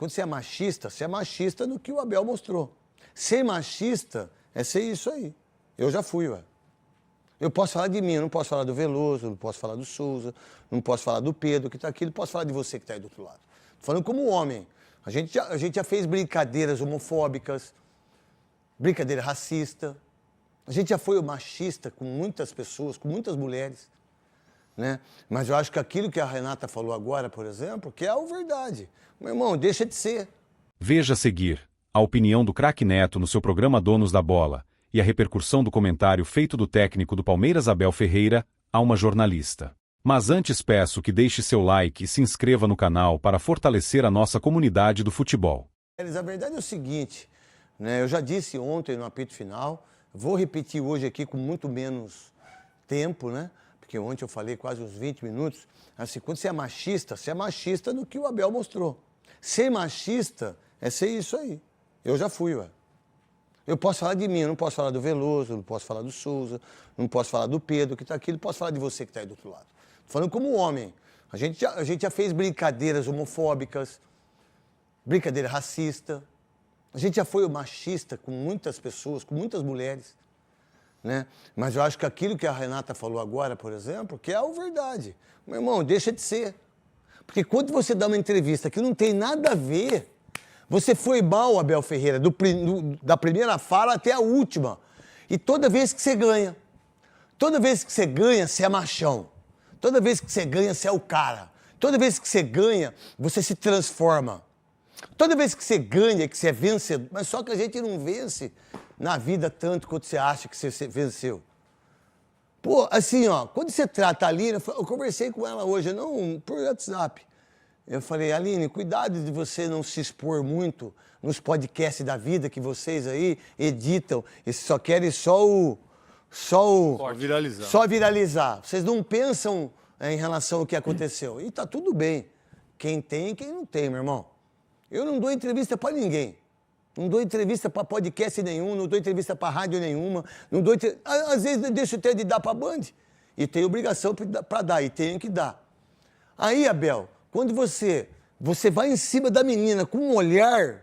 Quando você é machista no que o Abel mostrou. Ser machista é ser isso aí. Eu já fui, ué. Eu posso falar de mim, eu não posso falar do Veloso, não posso falar do Souza, não posso falar do Pedro que está aqui, não posso falar de você que está aí do outro lado. Tô falando como homem. A gente já fez brincadeiras homofóbicas, brincadeira racista. A gente já foi machista com muitas pessoas, com muitas mulheres. Né? Mas eu acho que aquilo que a Renata falou agora, por exemplo, que é a verdade. Meu irmão, deixa de ser. Veja a seguir a opinião do craque Neto no seu programa Donos da Bola e a repercussão do comentário feito do técnico do Palmeiras Abel Ferreira a uma jornalista. Mas antes peço que deixe seu like e se inscreva no canal para fortalecer a nossa comunidade do futebol. A verdade é o seguinte, né? Eu já disse ontem no apito final, vou repetir hoje aqui com muito menos tempo, né? Porque ontem eu falei quase uns 20 minutos. Assim, quando você é machista no que o Abel mostrou. Ser machista é ser isso aí. Eu já fui, ué. Eu posso falar de mim, eu não posso falar do Veloso, não posso falar do Souza, não posso falar do Pedro que está aqui, não posso falar de você que está aí do outro lado. Tô falando como homem. A gente já fez brincadeiras homofóbicas, brincadeira racista. A gente já foi machista com muitas pessoas, com muitas mulheres. Né? Mas eu acho que aquilo que a Renata falou agora, por exemplo, que é a verdade. Meu irmão, deixa de ser. Porque quando você dá uma entrevista que não tem nada a ver, você foi mal, Abel Ferreira, da primeira fala até a última. E toda vez que você ganha, você é machão. Toda vez que você ganha, você é o cara. Toda vez que você ganha, você se transforma. Toda vez que você ganha, que você é vencedor. Mas só que a gente não vence na vida tanto quanto você acha que você venceu. Pô, assim, ó, quando você trata a Aline, eu conversei com ela hoje, não por WhatsApp. Eu falei, Aline, cuidado de você não se expor muito nos podcasts da vida que vocês aí editam e só querem só viralizar. Só viralizar. Vocês não pensam em relação ao que aconteceu. E tá tudo bem. Quem tem e quem não tem, meu irmão. Eu não dou entrevista para ninguém. Não dou entrevista para podcast nenhum, não dou entrevista para rádio nenhuma. Não dou Às vezes eu deixo até de dar para a Band. E tenho obrigação para dar, e tenho que dar. Aí, Abel, quando você vai em cima da menina com um olhar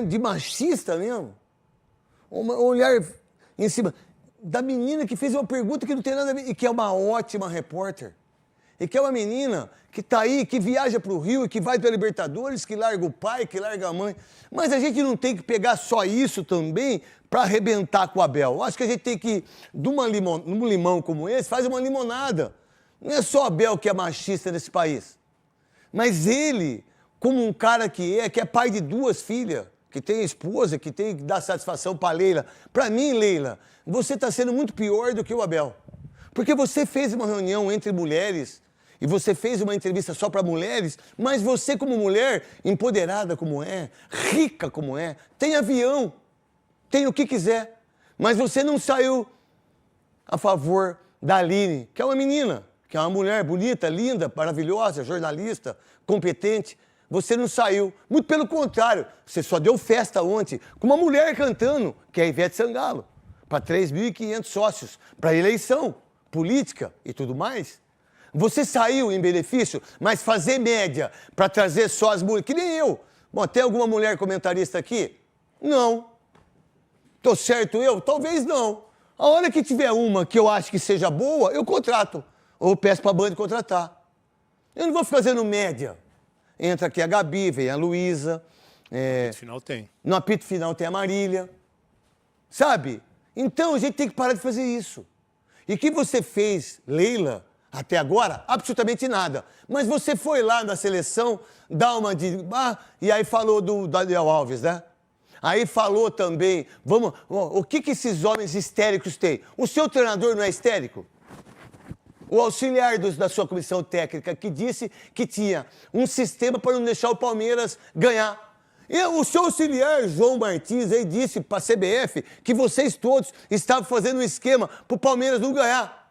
de machista mesmo, um olhar em cima da menina que fez uma pergunta que não tem nada a ver, e que é uma ótima repórter. E que é uma menina que está aí, que viaja para o Rio, e que vai para a Libertadores, que larga o pai, que larga a mãe. Mas a gente não tem que pegar só isso também para arrebentar com o Abel. Eu acho que a gente tem que, num limão como esse, faz uma limonada. Não é só o Abel que é machista nesse país. Mas ele, como um cara que é pai de 2 filhas, que tem esposa, que tem que dar satisfação para Leila. Para mim, Leila, você está sendo muito pior do que o Abel. Porque você fez uma reunião entre mulheres e você fez uma entrevista só para mulheres, mas você, como mulher, empoderada como é, rica como é, tem avião, tem o que quiser, mas você não saiu a favor da Aline, que é uma menina, que é uma mulher bonita, linda, maravilhosa, jornalista, competente. Você não saiu. Muito pelo contrário, você só deu festa ontem com uma mulher cantando, que é a Ivete Sangalo, para 3.500 sócios, para eleição política e tudo mais. Você saiu em benefício, mas fazer média para trazer só as mulheres, que nem eu. Bom, tem alguma mulher comentarista aqui? Não. Tô certo eu? Talvez não. A hora que tiver uma que eu acho que seja boa, eu contrato. Ou peço para a Band contratar. Eu não vou ficar fazendo média. Entra aqui a Gabi, vem a Luísa. No apito final tem. No apito final tem a Marília. Sabe? Então a gente tem que parar de fazer isso. E o que você fez, Leila, até agora? Absolutamente nada. Mas você foi lá na seleção, dá uma de... e aí falou do Daniel Alves, né? Aí falou também, o que esses homens histéricos têm? O seu treinador não é histérico? O auxiliar da sua comissão técnica que disse que tinha um sistema para não deixar o Palmeiras ganhar. E o seu auxiliar, João Martins, aí disse para a CBF que vocês todos estavam fazendo um esquema para o Palmeiras não ganhar.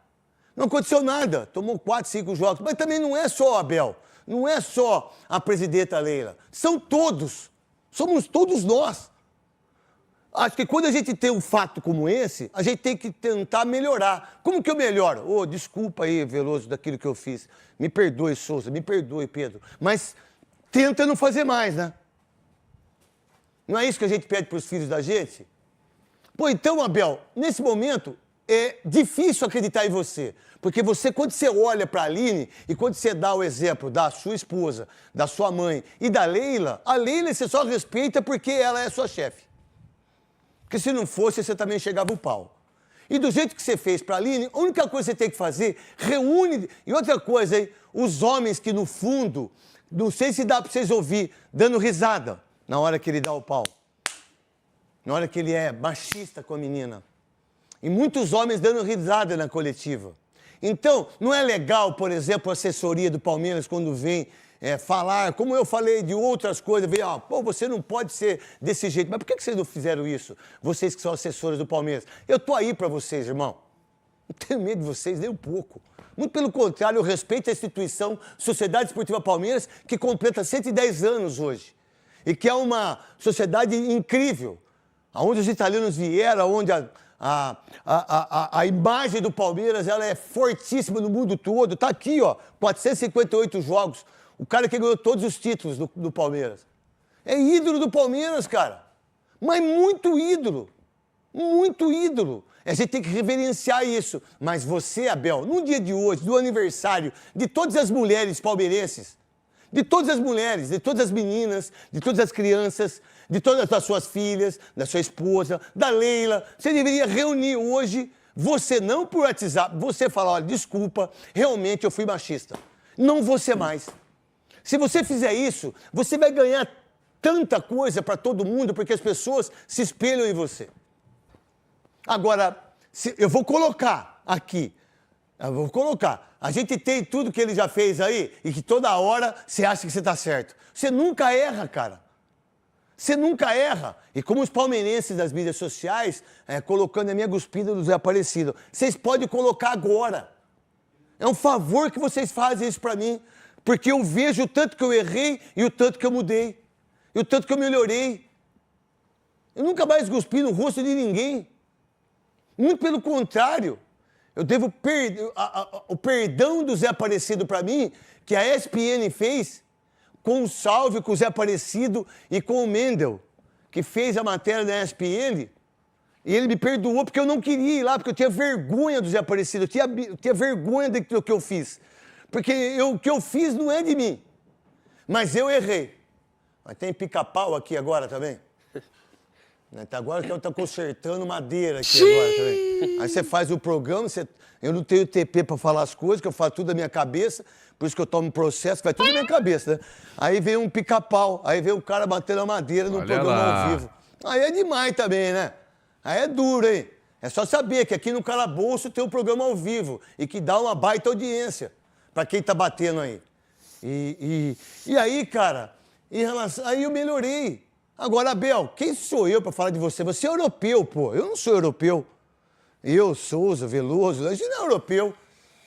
Não aconteceu nada, tomou 4, 5 jogos. Mas também não é só o Abel, não é só a presidenta Leila. São todos, somos todos nós. Acho que quando a gente tem um fato como esse, a gente tem que tentar melhorar. Como que eu melhoro? Desculpa aí, Veloso, daquilo que eu fiz. Me perdoe, Souza, me perdoe, Pedro. Mas tenta não fazer mais, né? Não é isso que a gente pede para os filhos da gente? Pô, então, Abel, nesse momento é difícil acreditar em você. Porque você, quando você olha para a Aline e quando você dá o exemplo da sua esposa, da sua mãe e da Leila, a Leila você só respeita porque ela é sua chefe. Porque se não fosse, você também chegava o pau. E do jeito que você fez para a Aline, a única coisa que você tem que fazer, reúne... E outra coisa, hein? Os homens que no fundo, não sei se dá para vocês ouvir, dando risada na hora que ele dá o pau. Na hora que ele é machista com a menina. E muitos homens dando risada na coletiva. Então, não é legal, por exemplo, a assessoria do Palmeiras, quando vem falar, como eu falei de outras coisas, vem, pô, você não pode ser desse jeito. Mas por que vocês não fizeram isso? Vocês que são assessores do Palmeiras. Eu tô aí para vocês, irmão. Não tenho medo de vocês nem um pouco. Muito pelo contrário, eu respeito a instituição Sociedade Esportiva Palmeiras, que completa 110 anos hoje. E que é uma sociedade incrível. Onde os italianos vieram, onde a imagem do Palmeiras ela é fortíssima no mundo todo. Está aqui, ó, 458 jogos. O cara que ganhou todos os títulos do Palmeiras. É ídolo do Palmeiras, cara. Mas muito ídolo. Muito ídolo. A gente tem que reverenciar isso. Mas você, Abel, no dia de hoje, do aniversário de todas as mulheres palmeirenses, de todas as mulheres, de todas as meninas, de todas as crianças, de todas as suas filhas, da sua esposa, da Leila. Você deveria reunir hoje, você não por WhatsApp, você falar, olha, desculpa, realmente eu fui machista. Não vou ser mais. Se você fizer isso, você vai ganhar tanta coisa para todo mundo, porque as pessoas se espelham em você. Agora, eu vou colocar aqui, a gente tem tudo que ele já fez aí e que toda hora você acha que você está certo. Você nunca erra, cara. Você nunca erra. E como os palmeirenses das mídias sociais, colocando a minha cuspida do Zé Aparecido, vocês podem colocar agora. É um favor que vocês fazem isso para mim, porque eu vejo o tanto que eu errei e o tanto que eu mudei. E o tanto que eu melhorei. Eu nunca mais cuspi no rosto de ninguém. Muito pelo contrário. Eu devo o perdão do Zé Aparecido para mim, que a ESPN fez, com o salve com o Zé Aparecido e com o Mendel, que fez a matéria da ESPN, e ele me perdoou porque eu não queria ir lá, porque eu tinha vergonha do Zé Aparecido, eu tinha vergonha do que eu fiz. Porque o que eu fiz não é de mim, mas eu errei. Mas tem pica-pau aqui agora também. Agora que eu estou consertando madeira aqui agora também. Aí você faz o programa, eu não tenho TP para falar as coisas, que eu faço tudo da minha cabeça, por isso que eu tomo processo, que vai tudo da minha cabeça, né? Aí vem um pica-pau, aí vem um cara batendo a madeira no programa ao vivo. Aí é demais também, né? Aí é duro, hein? É só saber que aqui no Calabouço tem um programa ao vivo e que dá uma baita audiência para quem tá batendo aí. E aí, cara, aí eu melhorei. Agora, Abel, quem sou eu para falar de você? Você é europeu, pô. Eu não sou europeu. Eu, Souza, Veloso, a gente não é europeu.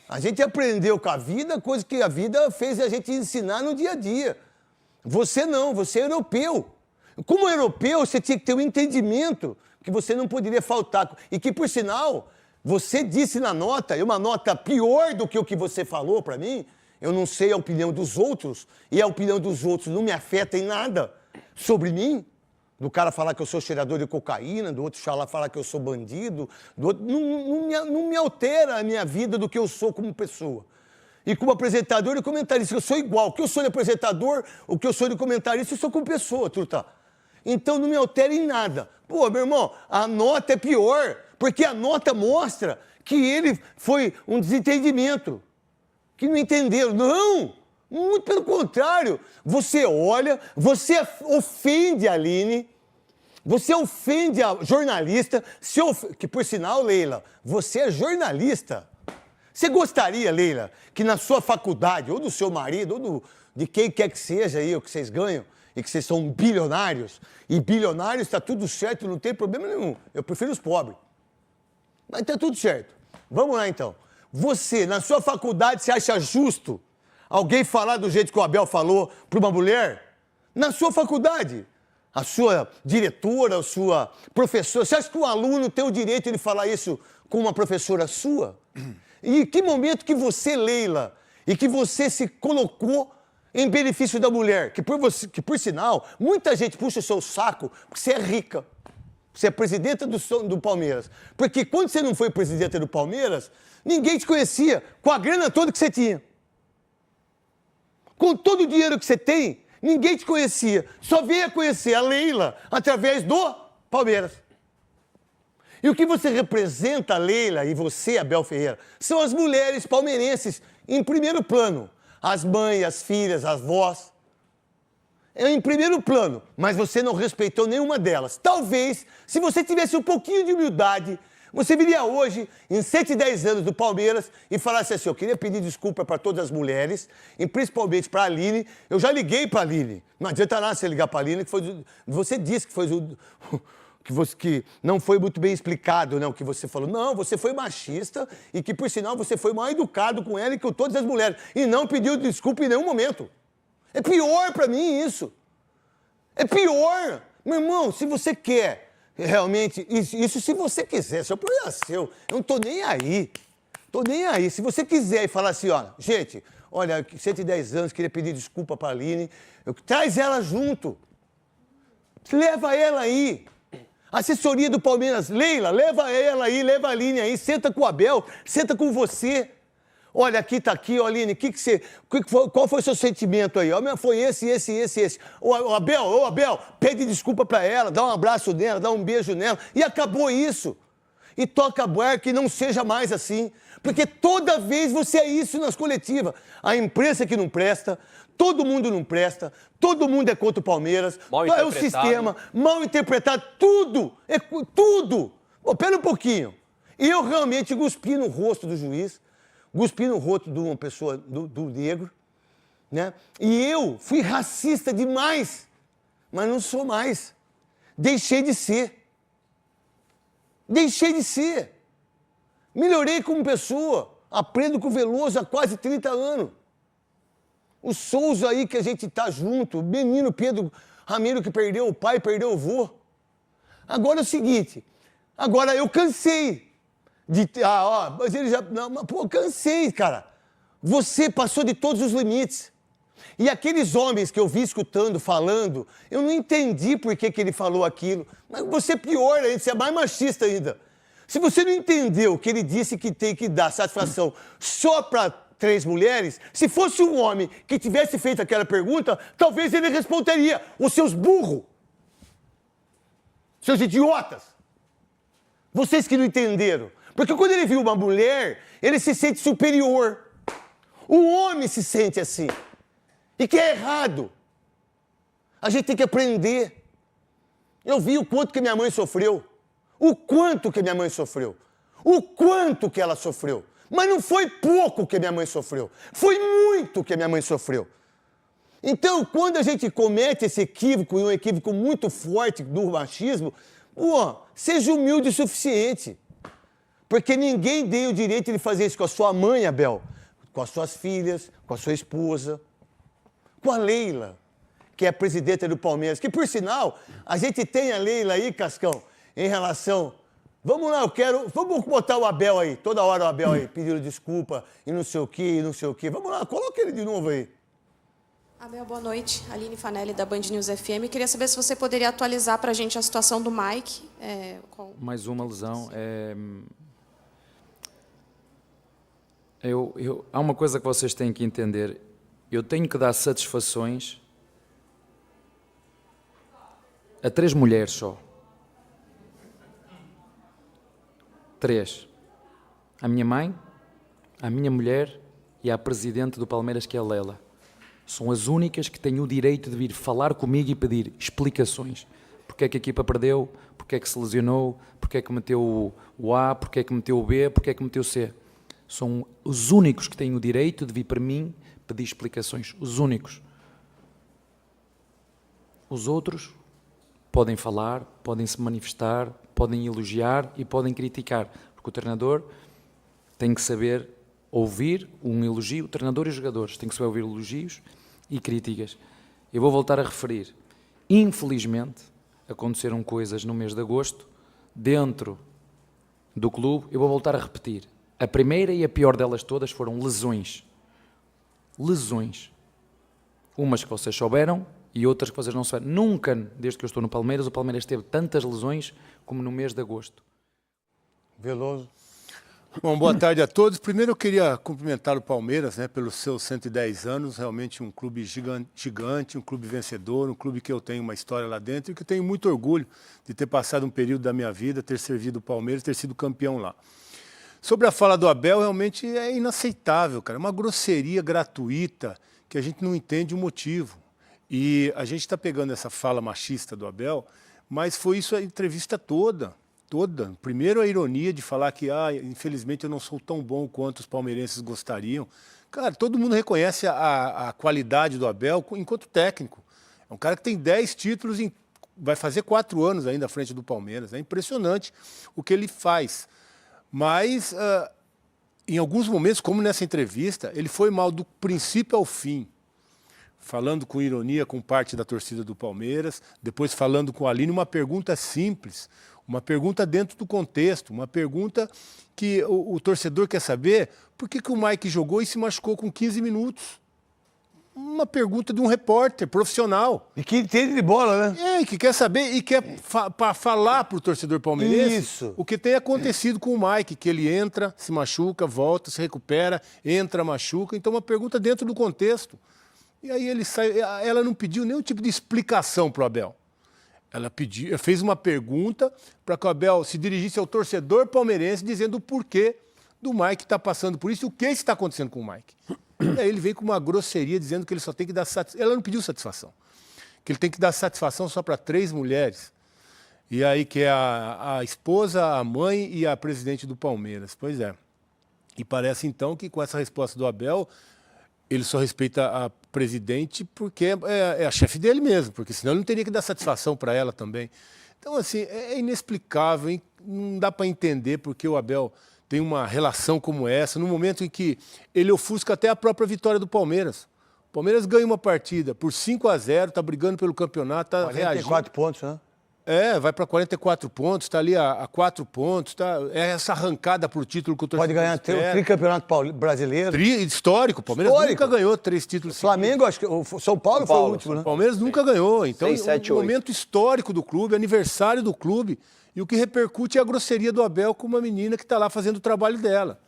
A gente aprendeu com a vida, coisa que a vida fez a gente ensinar no dia a dia. Você não, você é europeu. Como europeu, você tinha que ter um entendimento que você não poderia faltar. E que, por sinal, você disse na nota, uma nota pior do que o que você falou para mim, eu não sei a opinião dos outros, e a opinião dos outros não me afeta em nada sobre mim, do cara falar que eu sou cheirador de cocaína, do outro falar que eu sou bandido, do outro, não me altera a minha vida do que eu sou como pessoa. E como apresentador e comentarista, eu sou igual. O que eu sou de apresentador, o que eu sou de comentarista, eu sou como pessoa, truta. Então não me altera em nada. Pô, meu irmão, a nota é pior, porque a nota mostra que ele foi um desentendimento, que não entenderam. Não! Muito pelo contrário. Você olha, você ofende a Aline, você ofende a jornalista, que por sinal, Leila, você é jornalista. Você gostaria, Leila, que na sua faculdade, ou do seu marido, ou de quem quer que seja aí, o que vocês ganham, e que vocês são bilionários, e bilionários está tudo certo, não tem problema nenhum. Eu prefiro os pobres. Mas está tudo certo. Vamos lá, então. Você, na sua faculdade, você acha justo alguém falar do jeito que o Abel falou para uma mulher? Na sua faculdade, a sua diretora, a sua professora, você acha que o aluno tem o direito de falar isso com uma professora sua? E em que momento que você, Leila, e que você se colocou em benefício da mulher, que por sinal, muita gente puxa o seu saco porque você é rica. Você é presidenta do Palmeiras. Porque quando você não foi presidenta do Palmeiras, ninguém te conhecia com a grana toda que você tinha. Com todo o dinheiro que você tem, ninguém te conhecia. Só veio a conhecer a Leila através do Palmeiras. E o que você representa, Leila, e você, Abel Ferreira, são as mulheres palmeirenses em primeiro plano. As mães, as filhas, as avós. É em primeiro plano, mas você não respeitou nenhuma delas. Talvez, se você tivesse um pouquinho de humildade, você viria hoje, em 110 anos do Palmeiras, e falasse assim, eu queria pedir desculpa para todas as mulheres, e principalmente para a Aline. Eu já liguei para a Aline. Não adianta nada você ligar para a Aline, que você disse que foi que não foi muito bem explicado, né, o que você falou. Não, você foi machista e que, por sinal, você foi mal educado com ela e com todas as mulheres. E não pediu desculpa em nenhum momento. É pior pra mim isso. É pior. Meu irmão, se você quer realmente, isso se você quiser, seu problema é seu. Eu não tô nem aí. Tô nem aí. Se você quiser e falar assim, ó, gente, olha, 110 anos, queria pedir desculpa pra Aline, traz ela junto. Leva ela aí. Assessoria do Palmeiras, Leila, leva ela aí, leva a Aline aí, senta com o Abel, senta com você. Olha, aqui tá aqui, ó, Aline, qual foi o seu sentimento aí? Foi esse. Ô, Abel, pede desculpa pra ela, dá um abraço nela, dá um beijo nela, e acabou isso. E toca a barca e não seja mais assim. Porque toda vez você é isso nas coletivas. A imprensa que não presta, todo mundo não presta, todo mundo é contra o Palmeiras, é o sistema, mal interpretado, tudo, tudo. Pô, pera um pouquinho. E eu realmente cuspi no rosto do juiz, cuspi no rosto de uma pessoa, do negro, né? E eu fui racista demais, mas não sou mais. Deixei de ser. Deixei de ser. Melhorei como pessoa. Aprendo com o Veloso há quase 30 anos. O Souza aí que a gente tá junto, o menino Pedro Ramiro que perdeu o pai, perdeu o avô. Agora é o seguinte, agora eu cansei. Mas ele já... Não, mas, pô, cansei, cara. Você passou de todos os limites. E aqueles homens que eu vi escutando, falando, eu não entendi por que ele falou aquilo. Mas você é pior ainda, você é mais machista ainda. Se você não entendeu que ele disse que tem que dar satisfação só para 3 mulheres, se fosse um homem que tivesse feito aquela pergunta, talvez ele responderia, os seus burros. Seus idiotas. Vocês que não entenderam. Porque quando ele viu uma mulher, ele se sente superior. O homem se sente assim. E que é errado. A gente tem que aprender. Eu vi o quanto que minha mãe sofreu. O quanto que minha mãe sofreu. O quanto que ela sofreu. Mas não foi pouco que minha mãe sofreu. Foi muito que minha mãe sofreu. Então, quando a gente comete esse equívoco, e um equívoco muito forte do machismo, seja humilde o suficiente. Porque ninguém deu o direito de fazer isso com a sua mãe, Abel. Com as suas filhas, com a sua esposa. Com a Leila, que é a presidenta do Palmeiras. Que, por sinal, a gente tem a Leila aí, Cascão, em relação... Vamos lá, vamos botar o Abel aí. Toda hora o Abel aí pedindo desculpa e não sei o quê, e não sei o quê. Vamos lá, coloca ele de novo aí. Abel, boa noite. Aline Fanelli, da Band News FM. Queria saber se você poderia atualizar para a gente a situação do Mike. Mais uma lesão. Há uma coisa que vocês têm que entender. Eu tenho que dar satisfações a 3 mulheres só. 3. A minha mãe, a minha mulher e a presidente do Palmeiras, que é a Leila. São as únicas que têm o direito de vir falar comigo e pedir explicações. Porque é que a equipa perdeu, porque é que se lesionou, porque é que meteu o A, porque é que meteu o B, porque é que meteu o C. São os únicos que têm o direito de vir para mim pedir explicações. Os únicos. Os outros podem falar, podem se manifestar, podem elogiar e podem criticar, porque o treinador tem que saber ouvir um elogio, o treinador e os jogadores têm que saber ouvir elogios e críticas. Eu vou voltar a referir, infelizmente, aconteceram coisas no mês de agosto, dentro do clube, eu vou voltar a repetir, a primeira e a pior delas todas foram lesões. Lesões. Umas que vocês souberam e outras que vocês não souberam. Nunca, desde que eu estou no Palmeiras, o Palmeiras teve tantas lesões como no mês de agosto. Veloso. Bom, boa tarde a todos. Primeiro eu queria cumprimentar o Palmeiras, né, pelos seus 110 anos, realmente um clube gigante, um clube vencedor, um clube que eu tenho uma história lá dentro e que eu tenho muito orgulho de ter passado um período da minha vida, ter servido o Palmeiras, ter sido campeão lá. Sobre a fala do Abel, realmente é inaceitável, cara, é uma grosseria gratuita que a gente não entende o motivo. E a gente está pegando essa fala machista do Abel, mas foi isso a entrevista toda. Primeiro a ironia de falar que, infelizmente eu não sou tão bom quanto os palmeirenses gostariam. Cara, todo mundo reconhece a qualidade do Abel enquanto técnico. É um cara que tem 10 títulos, vai fazer 4 anos ainda à frente do Palmeiras. É impressionante o que ele faz. Mas, em alguns momentos, como nessa entrevista, ele foi mal do princípio ao fim. Falando com ironia com parte da torcida do Palmeiras, depois falando com a Aline, uma pergunta simples, uma pergunta dentro do contexto, uma pergunta que o torcedor quer saber por que o Mike jogou e se machucou com 15 minutos. Uma pergunta de um repórter profissional. E que entende de bola, né? Que quer saber e quer falar para o torcedor palmeirense o que tem acontecido com o Mike, que ele entra, se machuca, volta, se recupera, entra, machuca. Então, uma pergunta dentro do contexto. E aí ele sai, ela não pediu nenhum tipo de explicação para o Abel. Ela fez uma pergunta para que o Abel se dirigisse ao torcedor palmeirense dizendo o porquê do Mike estar passando por isso e o que está acontecendo com o Mike. E aí ele vem com uma grosseria dizendo que ele só tem que dar satisfação. Ela não pediu satisfação. Que ele tem que dar satisfação só para 3 mulheres. E aí que é a esposa, a mãe e a presidente do Palmeiras. Pois é. E parece então que com essa resposta do Abel, ele só respeita a presidente porque é a chefe dele mesmo, porque senão ele não teria que dar satisfação para ela também. Então, assim, é inexplicável, hein? Não dá para entender porque o Abel tem uma relação como essa, no momento em que ele ofusca até a própria vitória do Palmeiras. O Palmeiras ganha uma partida por 5-0, está brigando pelo campeonato, está reagindo. 44 pontos, né? Vai para 44 pontos, está ali a 4 pontos, é essa arrancada para o título que o torcedor pode ganhar o tricampeonato brasileiro. Histórico, o Palmeiras nunca ganhou 3 títulos. Flamengo, acho que o São Paulo foi o último, né? O Palmeiras nunca ganhou, então 6, 7, um momento histórico do clube, aniversário do clube, e o que repercute é a grosseria do Abel com uma menina que está lá fazendo o trabalho dela.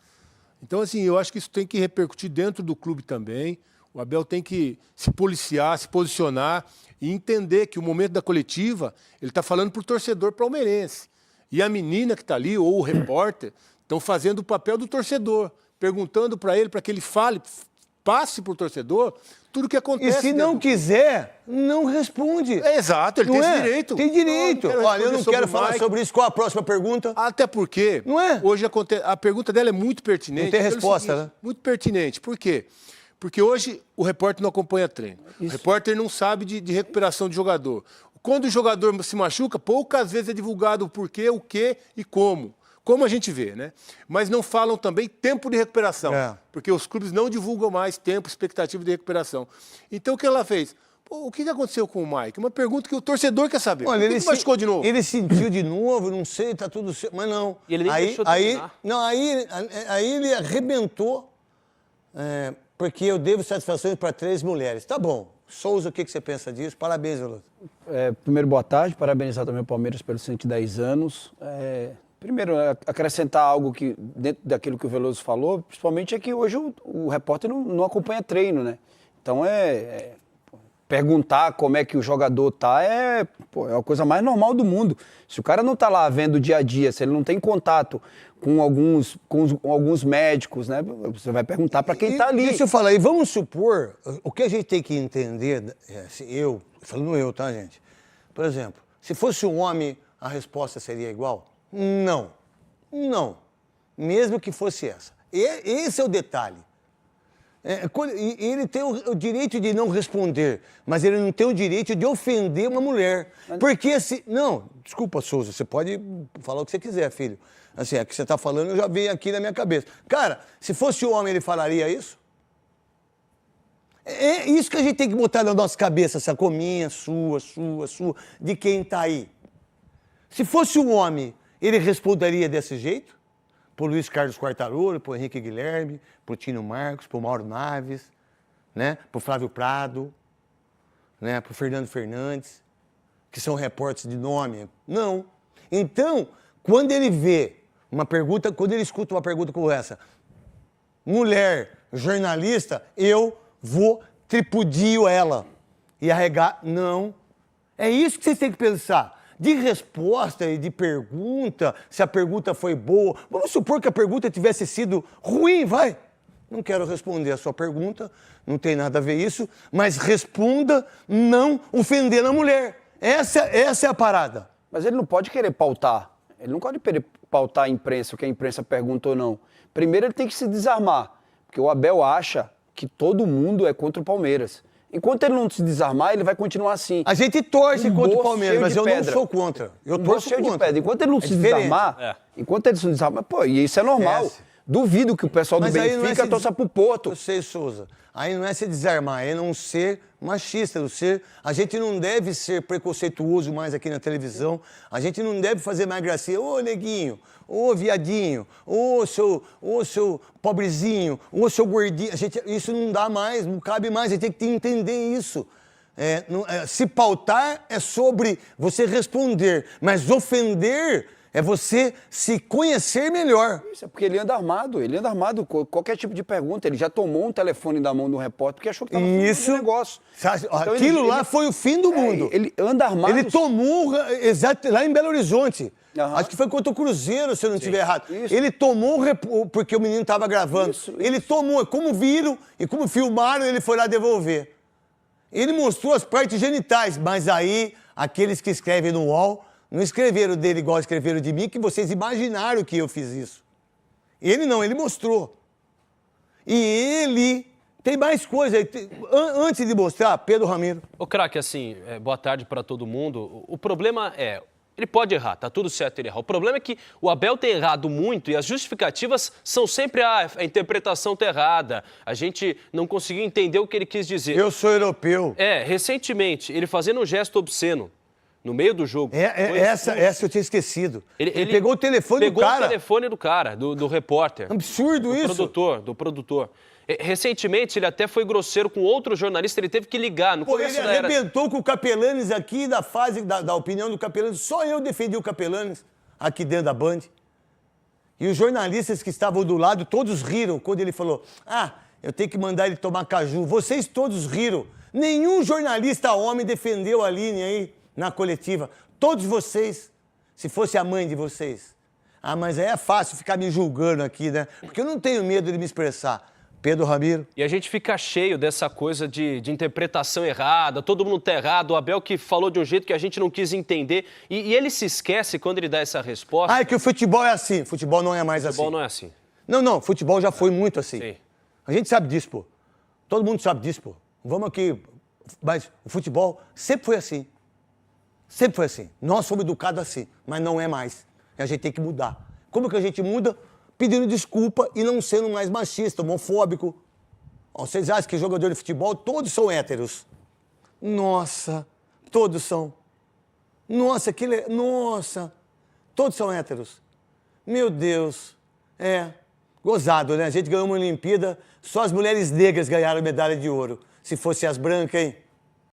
Então, assim, eu acho que isso tem que repercutir dentro do clube também. O Abel tem que se policiar, se posicionar e entender que o momento da coletiva, ele está falando para o torcedor palmeirense. E a menina que está ali, ou o repórter, estão fazendo o papel do torcedor, perguntando para ele, para que ele fale, passe para o torcedor tudo o que acontece. E se não quiser, não responde. Exato, ele tem esse direito. Tem direito. Olha, eu não quero falar sobre isso. Qual a próxima pergunta? Até porque, hoje a pergunta dela é muito pertinente. Não tem resposta, né? Muito pertinente. Por quê? Porque hoje o repórter não acompanha treino. Isso. O repórter não sabe de recuperação de jogador. Quando o jogador se machuca, poucas vezes é divulgado o porquê, o que e como. Como a gente vê, né? Mas não falam também tempo de recuperação. Porque os clubes não divulgam mais tempo, expectativa de recuperação. Então o que ela fez? O que aconteceu com o Mike? Uma pergunta que o torcedor quer saber. Olha, ele machucou de novo? Ele sentiu de novo, não sei, tá tudo certo. Mas não. E ele nem deixou terminar. Aí ele arrebentou. Porque eu devo satisfações para 3 mulheres. Tá bom. Souza, o que você pensa disso? Parabéns, Veloso. Primeiro, boa tarde. Parabenizar também o Palmeiras pelos 110 anos. Primeiro, acrescentar algo que, dentro daquilo que o Veloso falou, principalmente é que hoje o repórter não acompanha treino, né? Então, perguntar como é que o jogador tá é a coisa mais normal do mundo. Se o cara não tá lá vendo o dia a dia, se ele não tem contato com alguns médicos, né? Você vai perguntar para quem tá ali. Deixa eu falar aí, vamos supor, o que a gente tem que entender, falando eu, tá, gente? Por exemplo, se fosse um homem, a resposta seria igual? Não. Não. Mesmo que fosse essa. Esse é o detalhe. Ele tem o direito de não responder, mas ele não tem o direito de ofender uma mulher. Porque se... Não, desculpa, Souza, você pode falar o que você quiser, filho. Assim, é que você está falando, eu já veio aqui na minha cabeça. Cara, se fosse homem, ele falaria isso? É isso que a gente tem que botar na nossa cabeça, sacou? Minha, sua, de quem está aí. Se fosse um homem, ele responderia desse jeito? Por Luiz Carlos Quartarolo, por Henrique Guilherme, por Tino Marcos, por Mauro Naves, né? Por Flávio Prado. né, para o Fernando Fernandes, que são repórteres de nome. Não. Então, quando ele vê uma pergunta, quando ele escuta uma pergunta como essa, mulher, jornalista, eu vou tripudio ela e arregar. Não. É isso que vocês têm que pensar. De resposta e de pergunta, se a pergunta foi boa. Vamos supor que a pergunta tivesse sido ruim, vai. Não quero responder a sua pergunta, não tem nada a ver isso, mas responda não ofendendo a mulher. Essa é a parada. Mas ele não pode querer pautar. Ele não pode querer pautar a imprensa, o que a imprensa pergunta ou não. Primeiro ele tem que se desarmar, porque o Abel acha que todo mundo é contra o Palmeiras. Enquanto ele não se desarmar, ele vai continuar assim. A gente torce contra o Palmeiras, mas eu não sou contra. Eu torço cheio contra. de pedra. Enquanto ele não se desarmar, enquanto ele se desarmar, pô, e isso é normal. Duvido que o pessoal do Benfica torça pro Porto. Eu sei, Souza. Aí não é se desarmar, é não ser machista, não ser... A gente não deve ser preconceituoso mais aqui na televisão. A gente não deve fazer mais gracinha. Ô, neguinho, ô, viadinho, ô, seu pobrezinho, ô, seu gordinho. Isso não dá mais, não cabe mais. A gente tem que entender isso. Se pautar é sobre você responder, mas ofender... é você se conhecer melhor. Isso é porque ele anda armado, qualquer tipo de pergunta. Ele já tomou um telefone da mão do repórter porque achou que estava fazendo um negócio. Então, aquilo lá foi o fim do mundo. Ele anda armado. Ele tomou, lá em Belo Horizonte. Acho que foi contra o Cruzeiro, se eu não estiver errado. Isso. Ele tomou, porque o menino estava gravando. Ele tomou, como viram e como filmaram, ele foi lá devolver. Ele mostrou as partes genitais, mas aí, aqueles que escrevem no UOL... não escreveram dele igual escreveram de mim, que vocês imaginaram que eu fiz isso. Ele não, ele mostrou. E ele tem mais coisa. Antes de mostrar, Pedro Ramiro. Ô, craque, assim, boa tarde para todo mundo. O problema é, ele pode errar, tá tudo certo ele errar. O problema é que o Abel tem errado muito e as justificativas são sempre, a interpretação tá errada, a gente não conseguiu entender o que ele quis dizer. Eu sou europeu. Recentemente, ele fazendo um gesto obsceno, no meio do jogo. Essa eu tinha esquecido. Ele pegou o telefone do cara. Pegou o telefone do cara, do repórter. Absurdo isso. Do produtor. Recentemente, ele até foi grosseiro com outro jornalista, ele teve que ligar. No começo ele arrebentou com o Capelanes aqui, da fase da opinião do Capelanes. Só eu defendi o Capelanes aqui dentro da Band. E os jornalistas que estavam do lado, todos riram quando ele falou: eu tenho que mandar ele tomar caju. Vocês todos riram. Nenhum jornalista homem defendeu a linha aí na coletiva. Todos vocês, se fosse a mãe de vocês. Mas aí é fácil ficar me julgando aqui, né? Porque eu não tenho medo de me expressar. Pedro Ramiro. E a gente fica cheio dessa coisa de interpretação errada, todo mundo tá errado, o Abel que falou de um jeito que a gente não quis entender. E ele se esquece quando ele dá essa resposta. É que o futebol é assim. Futebol não é mais assim. Futebol não é assim. Não, futebol já foi muito assim. Sim. A gente sabe disso, pô. Todo mundo sabe disso, pô. Vamos aqui. Mas o futebol sempre foi assim. Sempre foi assim. Nós fomos educados assim, mas não é mais. E a gente tem que mudar. Como que a gente muda? Pedindo desculpa e não sendo mais machista, homofóbico. Vocês acham que jogador de futebol, todos são héteros? Nossa, todos são. Nossa, nossa, todos são héteros. Meu Deus. Gozado, né? A gente ganhou uma Olimpíada, só as mulheres negras ganharam medalha de ouro. Se fosse as brancas, hein?